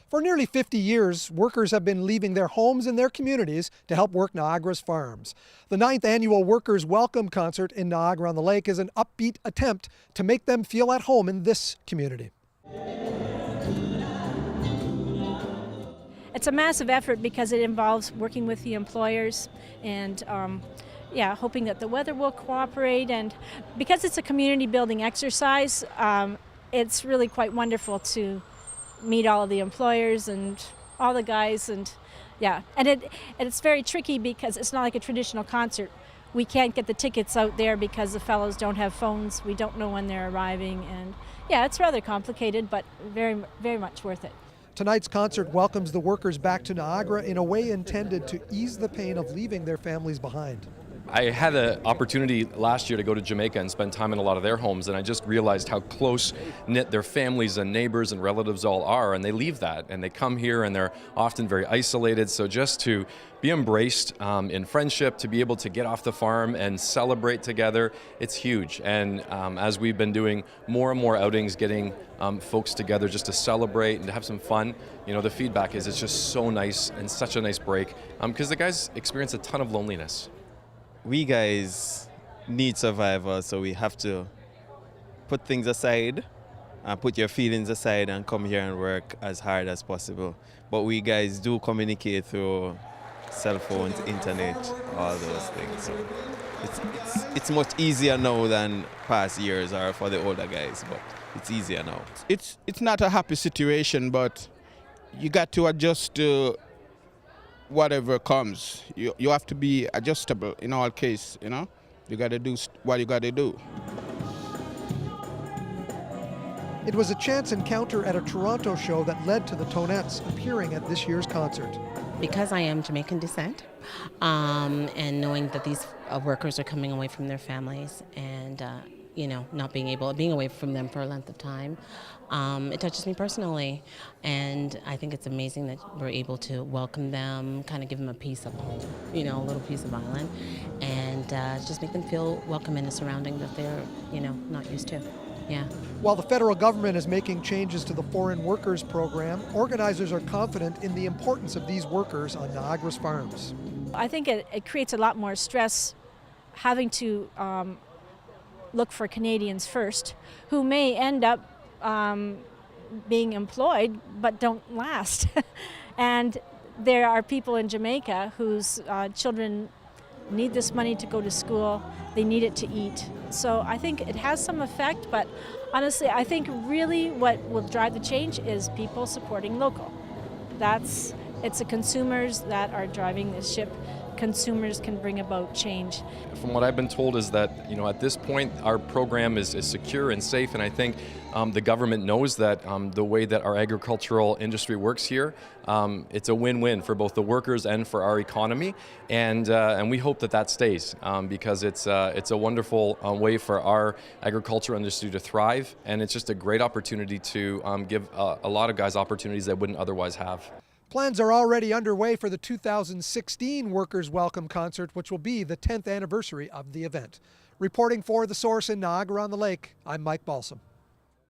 For nearly 50 years, workers have been leaving their homes and their communities to help work Niagara's farms. The 9th annual Workers' Welcome Concert in Niagara-on-the-Lake is an upbeat attempt to make them feel at home in this community. It's a massive effort because it involves working with the employers and hoping that the weather will cooperate. And because it's a community building exercise, it's really quite wonderful to meet all of the employers and all the guys. And it's very tricky because it's not like a traditional concert. We can't get the tickets out there because the fellows don't have phones. We don't know when they're arriving. And it's rather complicated, but very, very much worth it. Tonight's concert welcomes the workers back to Niagara in a way intended to ease the pain of leaving their families behind. I had an opportunity last year to go to Jamaica and spend time in a lot of their homes, and I just realized how close-knit their families and neighbors and relatives all are, and they leave that, and they come here, and they're often very isolated. So just to be embraced in friendship, to be able to get off the farm and celebrate together, it's huge. And as we've been doing more and more outings, getting folks together just to celebrate and to have some fun, the feedback is it's just so nice and such a nice break, because the guys experience a ton of loneliness. We guys need survival, so we have to put things aside and put your feelings aside and come here and work as hard as possible. But we guys do communicate through cell phones, internet, all those things. So it's much easier now than past years or for the older guys, but it's easier now. It's not a happy situation, but you got to adjust to whatever comes. You have to be adjustable in all cases, You got to do what you got to do. It was a chance encounter at a Toronto show that led to the Tonettes appearing at this year's concert. Because I am Jamaican descent, and knowing that these workers are coming away from their families and not being away from them for a length of time, it touches me personally. And I think it's amazing that we're able to welcome them, kind of give them a piece of home, a little piece of island, and just make them feel welcome in a surrounding that they're, not used to. Yeah. While the federal government is making changes to the foreign workers program, organizers are confident in the importance of these workers on Niagara's farms. I think it creates a lot more stress having to look for Canadians first, who may end up being employed but don't last. And there are people in Jamaica whose children need this money to go to school, they need it to eat. So I think it has some effect, but honestly, I think really what will drive the change is people supporting local. It's the consumers that are driving this ship. Consumers can bring about change. From what I've been told is that, at this point our program is secure and safe, and I think the government knows that the way that our agricultural industry works here, it's a win-win for both the workers and for our economy, and we hope that stays because it's a wonderful way for our agricultural industry to thrive, and it's just a great opportunity to give a lot of guys opportunities they wouldn't otherwise have. Plans are already underway for the 2016 Workers' Welcome Concert, which will be the 10th anniversary of the event. Reporting for The Source in Niagara-on-the-Lake, I'm Mike Balsam.